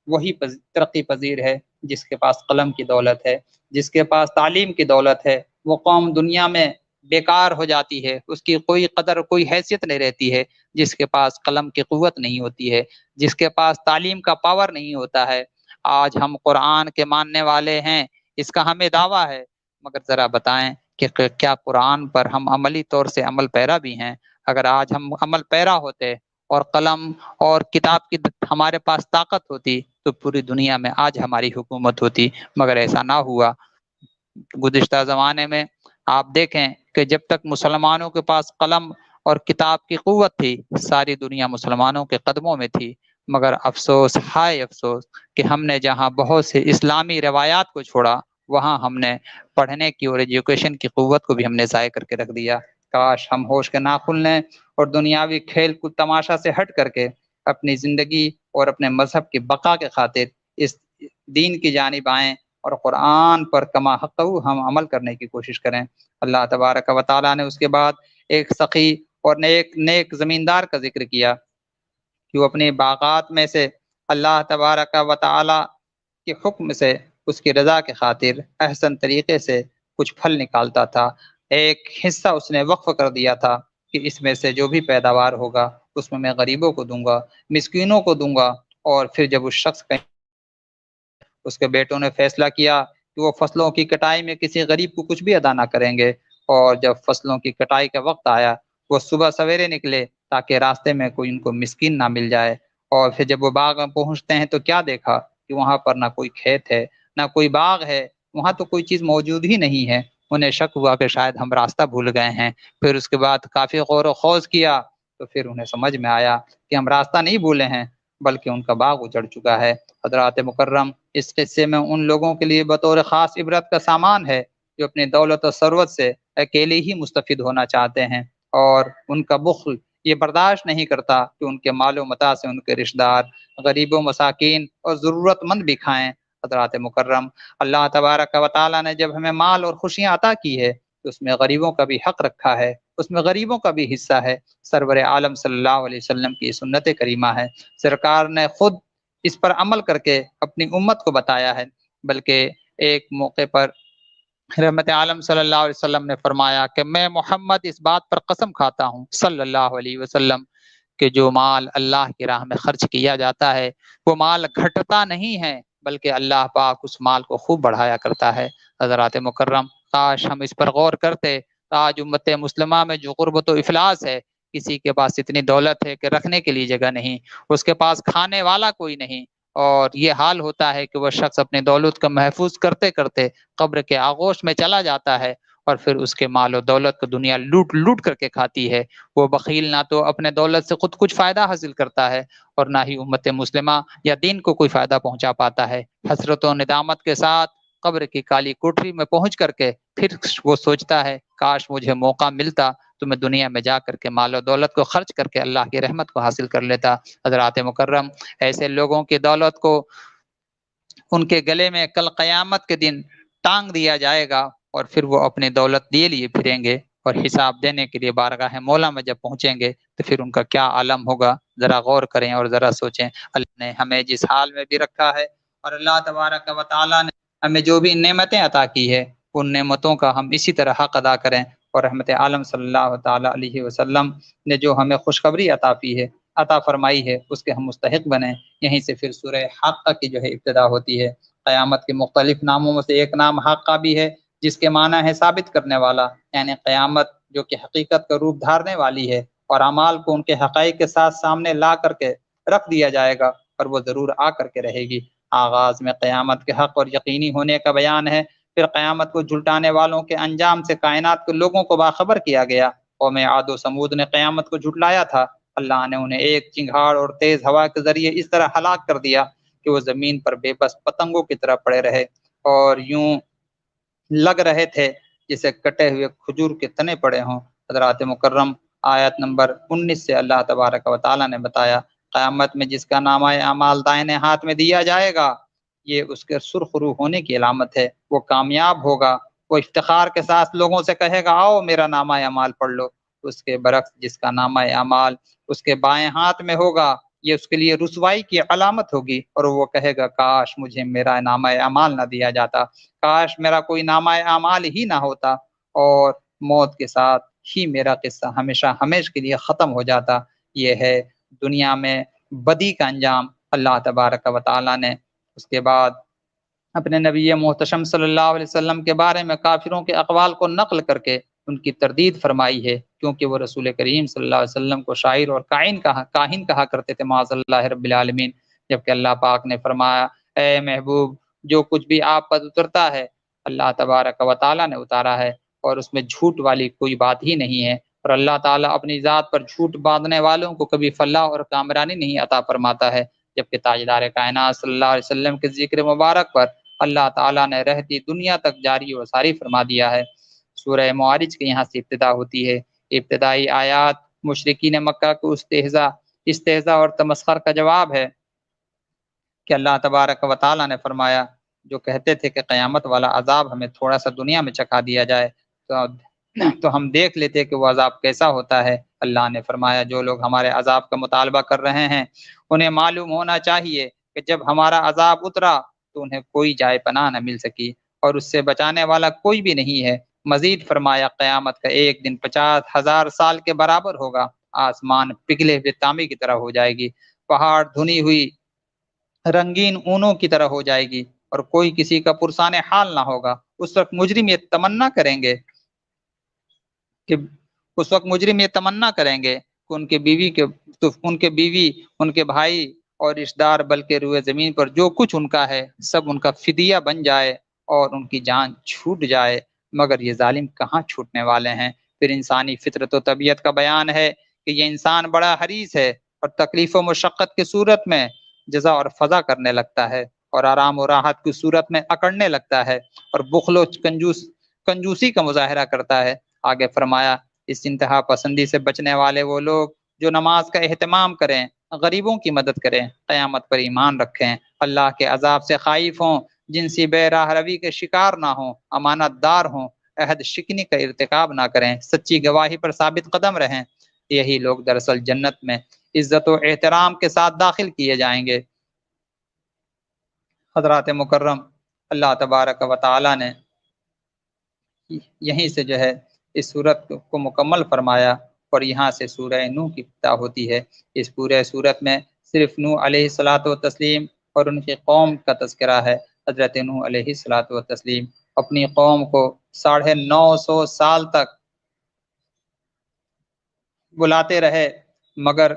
وہی ترقی پذیر ہے جس کے پاس قلم کی دولت ہے، جس کے پاس تعلیم کی دولت ہے۔ وہ قوم دنیا میں بیکار ہو جاتی ہے، اس کی کوئی قدر کوئی حیثیت نہیں رہتی ہے جس کے پاس قلم کی قوت نہیں ہوتی ہے، جس کے پاس تعلیم کا پاور نہیں ہوتا ہے۔ آج ہم قرآن کے ماننے والے ہیں، اس کا ہمیں دعویٰ ہے، مگر ذرا بتائیں کہ کیا قرآن پر ہم عملی طور سے عمل پیرا بھی ہیں؟ اگر آج ہم عمل پیرا ہوتے اور قلم اور کتاب کی ہمارے پاس طاقت ہوتی تو پوری دنیا میں آج ہماری حکومت ہوتی، مگر ایسا نہ ہوا۔ گزشتہ زمانے میں آپ دیکھیں کہ جب تک مسلمانوں کے پاس قلم اور کتاب کی قوت تھی ساری دنیا مسلمانوں کے قدموں میں تھی، مگر افسوس، ہائے افسوس کہ ہم نے جہاں بہت سے اسلامی روایات کو چھوڑا وہاں ہم نے پڑھنے کی اور ایجوکیشن کی قوت کو بھی ہم نے ضائع کر کے رکھ دیا۔ کاش ہم ہوش کے ناخن لیں اور دنیاوی کھیل کود تماشا سے ہٹ کر کے اپنی زندگی اور اپنے مذہب کی بقا کے خاطر اس دین کی جانب آئیں اور قرآن پر کما حق ہم عمل کرنے کی کوشش کریں۔ اللہ تبارک و تعالیٰ نے اس کے بعد ایک سخی اور نیک زمیندار کا ذکر کیا کہ وہ اپنے باغات میں سے اللہ تبارک و تعالیٰ کے حکم سے اس کی رضا کے خاطر احسن طریقے سے کچھ پھل نکالتا تھا۔ ایک حصہ اس نے وقف کر دیا تھا کہ اس میں سے جو بھی پیداوار ہوگا اس میں غریبوں کو دوں گا، مسکینوں کو دوں گا۔ اور پھر جب اس شخص کا اس کے بیٹوں نے فیصلہ کیا کہ وہ فصلوں کی کٹائی میں کسی غریب کو کچھ بھی ادا نہ کریں گے، اور جب فصلوں کی کٹائی کا وقت آیا وہ صبح سویرے نکلے تاکہ راستے میں کوئی ان کو مسکین نہ مل جائے، اور پھر جب وہ باغ میں پہنچتے ہیں تو کیا دیکھا کہ وہاں پر نہ کوئی کھیت ہے نہ کوئی باغ ہے، وہاں تو کوئی چیز موجود ہی نہیں ہے۔ انہیں شک ہوا کہ شاید ہم راستہ بھول گئے ہیں۔ پھر اس کے بعد کافی غور و خوض کیا تو پھر انہیں سمجھ میں آیا کہ ہم راستہ نہیں بھولے ہیں بلکہ ان کا باغ اجڑ چکا ہے۔ حضرات مکرم، اس قصے میں ان لوگوں کے لیے بطور خاص عبرت کا سامان ہے جو اپنی دولت و ثروت سے اکیلے ہی مستفید ہونا چاہتے ہیں، اور ان کا بخل یہ برداشت نہیں کرتا کہ ان کے مال و متاع سے ان کے رشتہ دار غریب و مساکین اور ضرورت مند بھی کھائیں۔ حضرات مکرم، اللہ تبارک و تعالیٰ نے جب ہمیں مال اور خوشیاں عطا کی ہے تو اس میں غریبوں کا بھی حق رکھا ہے، اس میں غریبوں کا بھی حصہ ہے۔ سرور عالم صلی اللہ علیہ وسلم کی سنت کریمہ ہے، سرکار نے خود اس پر عمل کر کے اپنی امت کو بتایا ہے۔ بلکہ ایک موقع پر رحمت عالم صلی اللہ علیہ وسلم نے فرمایا کہ میں محمد اس بات پر قسم کھاتا ہوں صلی اللہ علیہ وسلم کہ جو مال اللہ کی راہ میں خرچ کیا جاتا ہے وہ مال گھٹتا نہیں ہے بلکہ اللہ پاک اس مال کو خوب بڑھایا کرتا ہے۔ حضرات مکرم، کاش ہم اس پر غور کرتے۔ آج امت مسلمہ میں جو غربت و افلاس ہے، کسی کے پاس اتنی دولت ہے کہ رکھنے کے لیے جگہ نہیں، اس کے پاس کھانے والا کوئی نہیں، اور یہ حال ہوتا ہے کہ وہ شخص اپنی دولت کو محفوظ کرتے کرتے قبر کے آغوش میں چلا جاتا ہے، اور پھر اس کے مال و دولت کو دنیا لوٹ لوٹ کر کے کھاتی ہے۔ وہ بخیل نہ تو اپنے دولت سے خود کچھ فائدہ حاصل کرتا ہے اور نہ ہی امت مسلمہ یا دین کو کوئی فائدہ پہنچا پاتا ہے۔ حسرت و ندامت کے ساتھ قبر کی کالی کوٹری میں پہنچ کر کے پھر وہ سوچتا ہے کاش مجھے موقع ملتا تو میں دنیا میں جا کر کے مال و دولت کو خرچ کر کے اللہ کی رحمت کو حاصل کر لیتا۔ حضرات مکرم، ایسے لوگوں کی دولت کو ان کے گلے میں کل قیامت کے دن ٹانگ دیا جائے گا، اور پھر وہ اپنی دولت دیے لیے پھریں گے، اور حساب دینے کے لیے بارگاہ مولا میں جب پہنچیں گے تو پھر ان کا کیا عالم ہوگا۔ ذرا غور کریں اور ذرا سوچیں۔ اللہ نے ہمیں جس حال میں بھی رکھا ہے، اور اللہ تبارک و تعالیٰ نے ہمیں جو بھی نعمتیں عطا کی ہے ان نعمتوں کا ہم اسی طرح حق ادا کریں، اور رحمت عالم صلی اللہ تعالیٰ علیہ وسلم نے جو ہمیں خوشخبری عطا فرمائی ہے اس کے ہم مستحق بنیں۔ یہیں سے پھر سورہ حاقہ کی جو ہے ابتدا ہوتی ہے۔ قیامت کے مختلف ناموں میں سے ایک نام حاقہ بھی ہے جس کے معنی ہے ثابت کرنے والا، یعنی قیامت جو کہ حقیقت کا روپ دھارنے والی ہے، اور اعمال کو ان کے حقائق کے ساتھ سامنے لا کر کے رکھ دیا جائے گا، اور وہ ضرور آ کر کے رہے گی۔ آغاز میں قیامت کے حق اور یقینی ہونے کا بیان ہے، پھر قیامت کو جھٹلانے والوں کے انجام سے کائنات کے لوگوں کو باخبر کیا گیا۔ قوم عاد و سمود نے قیامت کو جھٹلایا تھا، اللہ نے انہیں ایک چنگھاڑ اور تیز ہوا کے ذریعے اس طرح ہلاک کر دیا کہ وہ زمین پر بے بس پتنگوں کی طرح پڑے رہے، اور یوں لگ رہے تھے جسے کٹے ہوئے کھجور کے تنے پڑے ہوں۔ حضرات مکرم، آیت نمبر 19 سے اللہ تبارک و تعالیٰ نے بتایا قیامت میں جس کا نامہ اعمال دائیں ہاتھ میں دیا جائے گا یہ اس کے سرخ روح ہونے کی علامت ہے، وہ کامیاب ہوگا، وہ افتخار کے ساتھ لوگوں سے کہے گا آؤ میرا نامہ اعمال پڑھ لو۔ اس کے برعکس جس کا نامہ اعمال اس کے بائیں ہاتھ میں ہوگا یہ اس کے لیے رسوائی کی علامت ہوگی، اور وہ کہے گا کاش مجھے میرا نامہ اعمال نہ دیا جاتا، کاش میرا کوئی نامہ اعمال ہی نہ ہوتا، اور موت کے ساتھ ہی میرا قصہ ہمیشہ ہمیشہ کے لیے ختم ہو جاتا۔ یہ ہے دنیا میں بدی کا انجام۔ اللہ تبارک و تعالیٰ نے اس کے بعد اپنے نبی محتشم صلی اللہ علیہ وسلم کے بارے میں کافروں کے اقوال کو نقل کر کے ان کی تردید فرمائی ہے، کیونکہ وہ رسول کریم صلی اللہ علیہ وسلم کو شاعر اور کاہن کہا کرتے تھے معاذ اللہ رب العالمین، جبکہ اللہ پاک نے فرمایا اے محبوب جو کچھ بھی آپ پر اترتا ہے اللہ تبارک و تعالیٰ نے اتارا ہے، اور اس میں جھوٹ والی کوئی بات ہی نہیں ہے، اور اللہ تعالیٰ اپنی ذات پر جھوٹ باندھنے والوں کو کبھی فلاح اور کامرانی نہیں عطا فرماتا ہے۔ جبکہ تاجدار کائنات صلی اللہ علیہ وسلم کے ذکر مبارک پر اللہ تعالیٰ نے رہتی دنیا تک جاری و ساری فرما دیا ہے۔ سورہ معارج کی یہاں سے ابتدا ہوتی ہے، ابتدائی آیات مشرکین مکہ کو استہزاء اور تمسخر کا جواب ہے کہ اللہ تبارک و تعالیٰ نے فرمایا جو کہتے تھے کہ قیامت والا عذاب ہمیں تھوڑا سا دنیا میں چکھا دیا جائے تو ہم دیکھ لیتے کہ وہ عذاب کیسا ہوتا ہے۔ اللہ نے فرمایا جو لوگ ہمارے عذاب کا مطالبہ کر رہے ہیں انہیں معلوم ہونا چاہیے کہ جب ہمارا عذاب اترا تو انہیں کوئی جائے پناہ نہ مل سکی اور اس سے بچانے والا کوئی بھی نہیں ہے۔ مزید فرمایا قیامت کا ایک دن 50,000 سال کے برابر ہوگا، آسمان پگھلے ہوئے تانبے کی طرح ہو جائے گی، پہاڑ دھنی ہوئی رنگین اونوں کی طرح ہو جائے گی اور کوئی کسی کا پرسان حال نہ ہوگا۔ اس وقت مجرم یہ تمنا کریں گے کہ ان کے بیوی ان کے بھائی اور رشتہ دار بلکہ روئے زمین پر جو کچھ ان کا ہے سب ان کا فدیہ بن جائے اور ان کی جان چھوٹ جائے، مگر یہ ظالم کہاں چھوٹنے والے ہیں۔ پھر انسانی فطرت و طبیعت کا بیان ہے کہ یہ انسان بڑا حریص ہے اور تکلیف و مشقت کی صورت میں جزا اور فضا کرنے لگتا ہے اور آرام و راحت کی صورت میں اکڑنے لگتا ہے اور بخل و کنجوسی کا مظاہرہ کرتا ہے۔ آگے فرمایا اس انتہا پسندی سے بچنے والے وہ لوگ جو نماز کا اہتمام کریں، غریبوں کی مدد کریں، قیامت پر ایمان رکھیں، اللہ کے عذاب سے خائف ہوں، جنسی بے راہ روی کے شکار نہ ہوں، امانت دار ہوں، عہد شکنی کا ارتکاب نہ کریں، سچی گواہی پر ثابت قدم رہیں، یہی لوگ دراصل جنت میں عزت و احترام کے ساتھ داخل کیے جائیں گے۔ حضرات مکرم، اللہ تبارک و تعالی نے یہیں سے جو ہے اس صورت کو مکمل فرمایا اور یہاں سے سورہ نوح کی ابتدا ہوتی ہے۔ اس پورے صورت میں صرف نوح علیہ الصلوۃ والتسلیم اور ان کی قوم کا تذکرہ ہے۔ حضرت نوح علیہ الصلوۃ والتسلیم اپنی قوم کو 950 سال تک بلاتے رہے، مگر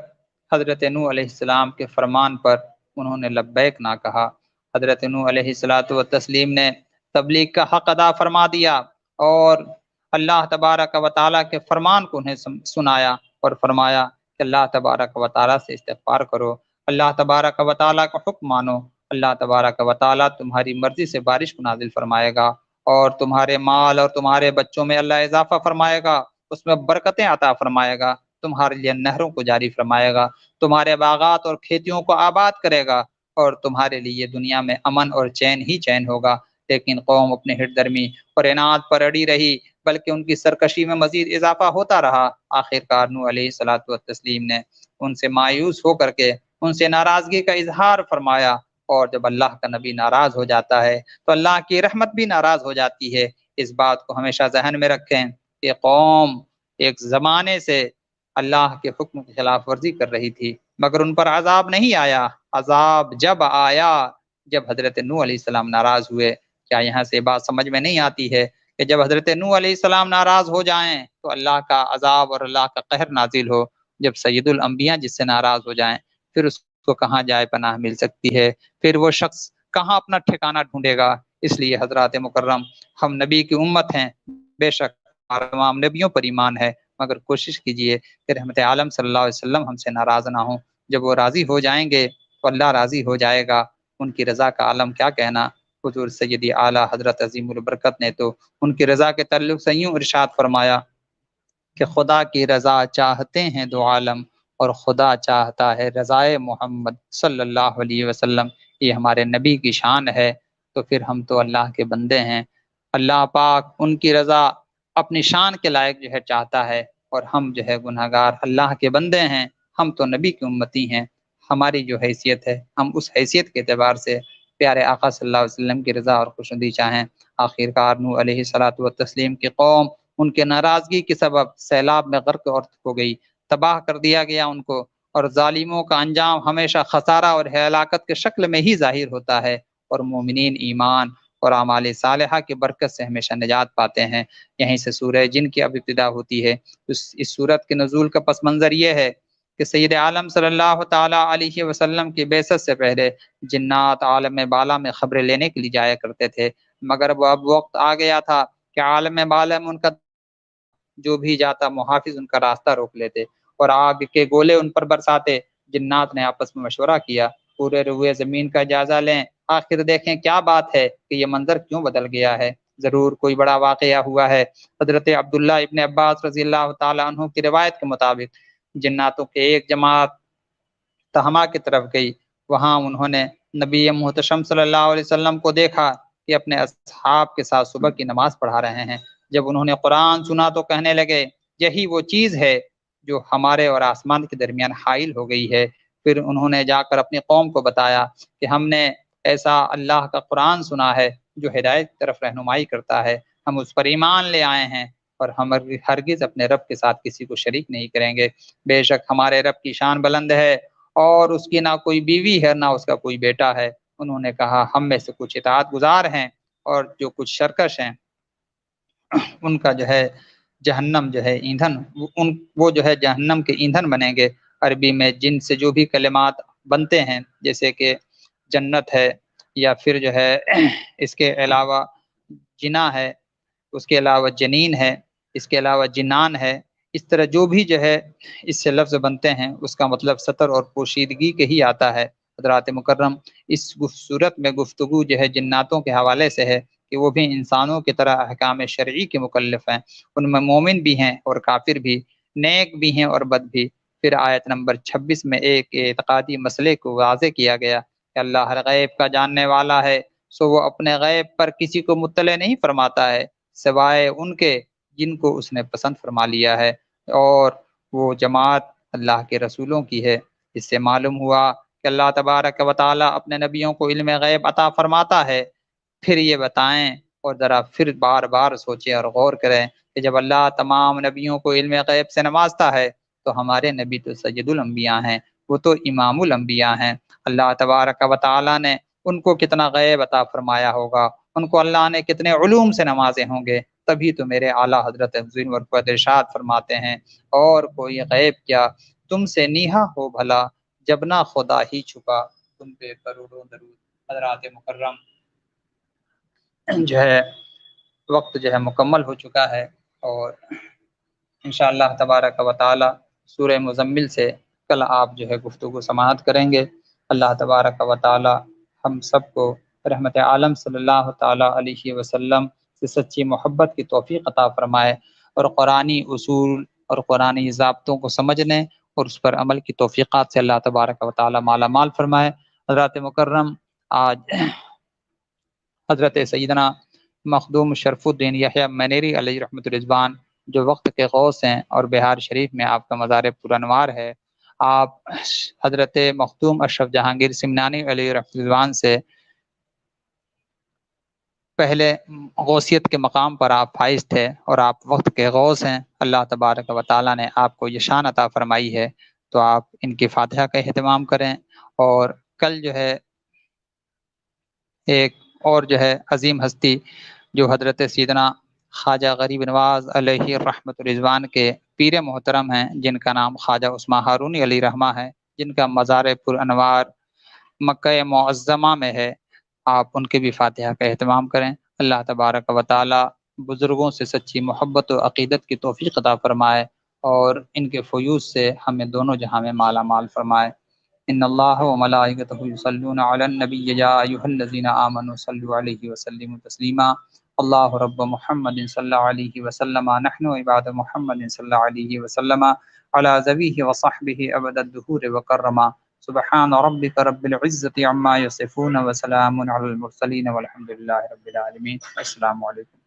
حضرت نوح علیہ السلام کے فرمان پر انہوں نے لبیک نہ کہا۔ حضرت نوح علیہ الصلوۃ والتسلیم نے تبلیغ کا حق ادا فرما دیا اور اللہ تبارک و تعالیٰ کے فرمان کو انہیں سنایا اور فرمایا کہ اللہ تبارک و تعالیٰ سے استغفار کرو، اللہ تبارک و تعالیٰ کا حکم مانو، اللہ تبارک و تعالیٰ تمہاری مرضی سے بارش کو نازل فرمائے گا اور تمہارے مال اور تمہارے بچوں میں اللہ اضافہ فرمائے گا، اس میں برکتیں عطا فرمائے گا، تمہارے لیے نہروں کو جاری فرمائے گا، تمہارے باغات اور کھیتیوں کو آباد کرے گا اور تمہارے لیے دنیا میں امن اور چین ہی چین ہوگا۔ لیکن قوم اپنے ہٹ درمی اور اناد پر اڑی رہی، بلکہ ان کی سرکشی میں مزید اضافہ ہوتا رہا۔ آخرکار نوح علیہ الصلوۃ والتسلیم نے ان سے مایوس ہو کر کے ان سے ناراضگی کا اظہار فرمایا، اور جب اللہ کا نبی ناراض ہو جاتا ہے تو اللہ کی رحمت بھی ناراض ہو جاتی ہے۔ اس بات کو ہمیشہ ذہن میں رکھیں کہ قوم ایک زمانے سے اللہ کے حکم کی خلاف ورزی کر رہی تھی، مگر ان پر عذاب نہیں آیا۔ عذاب جب آیا جب حضرت نوح علیہ السلام ناراض ہوئے۔ کیا یہاں سے بات سمجھ میں نہیں آتی ہے کہ جب حضرت نوح علیہ السلام ناراض ہو جائیں تو اللہ کا عذاب اور اللہ کا قہر نازل ہو؟ جب سید الانبیاء جس سے ناراض ہو جائیں پھر اس کو کہاں جائے پناہ مل سکتی ہے؟ پھر وہ شخص کہاں اپنا ٹھکانہ ڈھونڈے گا؟ اس لیے حضرات مکرم، ہم نبی کی امت ہیں، بے شک تمام نبیوں پر ایمان ہے، مگر کوشش کیجئے کہ رحمت عالم صلی اللہ علیہ وسلم ہم سے ناراض نہ ہوں۔ جب وہ راضی ہو جائیں گے تو اللہ راضی ہو جائے گا۔ ان کی رضا کا عالم کیا کہنا؟ حضور سیدی اعلیٰ حضرت عظیم البرکت نے تو ان کی رضا کے تعلق سے یوں ارشاد فرمایا کہ خدا کی رضا چاہتے ہیں دو عالم اور خدا چاہتا ہے رضائے محمد صلی اللہ علیہ وسلم۔ یہ ہمارے نبی کی شان ہے، تو پھر ہم تو اللہ کے بندے ہیں۔ اللہ پاک ان کی رضا اپنی شان کے لائق جو ہے چاہتا ہے، اور ہم جو ہے گناہگار اللہ کے بندے ہیں، ہم تو نبی کی امتی ہیں۔ ہماری جو حیثیت ہے ہم اس حیثیت کے اعتبار سے پیارے آقا صلی اللہ علیہ وسلم کی رضا اور خوشنودی چاہیں۔ آخرکار نوح علیہ الصلوۃ والتسلیم کی قوم ان کے ناراضگی کے سبب سیلاب میں غرق ہو گئی، تباہ کر دیا گیا ان کو، اور ظالموں کا انجام ہمیشہ خسارہ اور ہلاکت کے شکل میں ہی ظاہر ہوتا ہے، اور مومنین ایمان اور اعمال صالحہ کی برکت سے ہمیشہ نجات پاتے ہیں۔ یہیں سے سورہ جن کی اب ابتدا ہوتی ہے۔ اس سورت کے نزول کا پس منظر یہ ہے کہ سید عالم صلی اللہ تعالی علیہ وسلم کی بعثت سے پہلے جنات عالم بالا میں خبریں لینے کے لیے جایا کرتے تھے، مگر وہ اب وقت آ گیا تھا کہ عالم بالا میں ان کا جو بھی جاتا محافظ ان کا راستہ روک لیتے اور آگ کے گولے ان پر برساتے۔ جنات نے آپس میں مشورہ کیا، پورے روئے زمین کا جائزہ لیں، آخر دیکھیں کیا بات ہے کہ یہ منظر کیوں بدل گیا ہے۔ ضرور کوئی بڑا واقعہ ہوا ہے۔ حضرت عبداللہ ابن عباس رضی اللہ تعالیٰ عنہ کی روایت کے مطابق جناتوں کے ایک جماعت تہما کی طرف گئی، وہاں انہوں نے نبی محتشم صلی اللہ علیہ وسلم کو دیکھا کہ اپنے اصحاب کے ساتھ صبح کی نماز پڑھا رہے ہیں۔ جب انہوں نے قرآن سنا تو کہنے لگے، یہی وہ چیز ہے جو ہمارے اور آسمان کے درمیان حائل ہو گئی ہے۔ پھر انہوں نے جا کر اپنی قوم کو بتایا کہ ہم نے ایسا اللہ کا قرآن سنا ہے جو ہدایت کی طرف رہنمائی کرتا ہے، ہم اس پر ایمان لے آئے ہیں اور ہم ہرگز اپنے رب کے ساتھ کسی کو شریک نہیں کریں گے۔ بے شک ہمارے رب کی شان بلند ہے اور اس کی نہ کوئی بیوی ہے نہ اس کا کوئی بیٹا ہے۔ انہوں نے کہا، ہم میں سے کچھ اطاعت گزار ہیں اور جو کچھ سرکش ہیں ان کا جو ہے جہنم جو ہے ایندھن، وہ جو ہے جہنم کے ایندھن بنیں گے۔ عربی میں جن سے جو بھی کلمات بنتے ہیں جیسے کہ جنت ہے، یا پھر جو ہے اس کے علاوہ جنا ہے، اس کے علاوہ جنین ہے، اس کے علاوہ جنان ہے، اس طرح جو بھی جو ہے اس سے لفظ بنتے ہیں اس کا مطلب ستر اور پوشیدگی کے ہی آتا ہے۔ حضرات مکرم، اس صورت میں گفتگو جو ہے جناتوں کے حوالے سے ہے کہ وہ بھی انسانوں کی طرح احکام شرعی کے مکلف ہیں، ان میں مومن بھی ہیں اور کافر بھی، نیک بھی ہیں اور بد بھی۔ پھر آیت نمبر 26 میں ایک اعتقادی مسئلے کو واضح کیا گیا کہ اللہ ہر غیب کا جاننے والا ہے، سو وہ اپنے غیب پر کسی کو مطلع نہیں فرماتا ہے سوائے ان کے جن کو اس نے پسند فرما لیا ہے، اور وہ جماعت اللہ کے رسولوں کی ہے۔ اس سے معلوم ہوا کہ اللہ تبارک و تعالی اپنے نبیوں کو علم غیب عطا فرماتا ہے۔ پھر یہ بتائیں اور ذرا پھر بار بار سوچیں اور غور کریں کہ جب اللہ تمام نبیوں کو علم غیب سے نوازتا ہے تو ہمارے نبی تو سید الانبیاء ہیں، وہ تو امام الانبیاء ہیں۔ اللہ تبارک و تعالی نے ان کو کتنا غیب عطا فرمایا ہوگا، ان کو اللہ نے کتنے علوم سے نوازے ہوں گے، تبھی تو میرے اعلیٰ حضرت حضور ورقت ارشاد فرماتے ہیں، اور کوئی غیب کیا تم سے نیہا ہو بھلا، جب نہ خدا ہی چھپا تم پہ کروڑوں درود۔ حضرات مکرم، جو ہے وقت جو ہے مکمل ہو چکا ہے، اور انشاءاللہ تبارک و تعالی سورہ مزمل سے کل آپ جو ہے گفتگو سماعت کریں گے۔ اللہ تبارک و تعالی ہم سب کو رحمت عالم صلی اللہ تعالی علیہ وسلم سے سچی محبت کی توفیق عطا فرمائے، اور قرآنی اصول اور قرآنی ضابطوں کو سمجھنے اور اس پر عمل کی توفیقات سے اللہ تبارک و تعالی مالا مال فرمائے۔ حضرات مکرم، آج حضرت سیدنا مخدوم شرف الدین یحییٰ منیری علیہ رحمۃ الرضوان جو وقت کے غوث ہیں اور بہار شریف میں آپ کا مزار پرانوار ہے، آپ حضرت مخدوم اشرف جہانگیر سمنانی علیہ رحمۃ الرضوان سے پہلے غوثیت کے مقام پر آپ فائز تھے اور آپ وقت کے غوث ہیں۔ اللہ تبارک و تعالیٰ نے آپ کو یہ شان عطا فرمائی ہے، تو آپ ان کی فاتحہ کا اہتمام کریں۔ اور کل جو ہے ایک اور جو ہے عظیم ہستی جو حضرت سیدنا خواجہ غریب نواز علیہ رحمۃ الرضوان کے پیر محترم ہیں، جن کا نام خواجہ عثمان ہارونی علیہ رحمہ ہے، جن کا مزار پرانوار مکہ معظمہ میں ہے، آپ ان کے بھی فاتحہ کا اہتمام کریں۔ اللہ تبارک و تعالی بزرگوں سے سچی محبت و عقیدت کی توفیق عطا فرمائے، اور ان کے فیوض سے ہمیں دونوں جہاں میں مالا مال فرمائے۔ ان اللہ و ملائکتہ یصلون علی النبی یا ایھا الذین آمنوا صلوا علیہ وسلموا تسلیما۔ اللہ رب محمد صلی اللہ علیہ وسلم، نحن عباد محمد صلی اللہ علیہ وسلم، علی ذویہ وصحبہ ابد الدہور وکرما۔ سبحان ربک رب العزة عما یصفون وسلام علی المرسلین والحمد للہ رب العالمین۔ السلام علیکم۔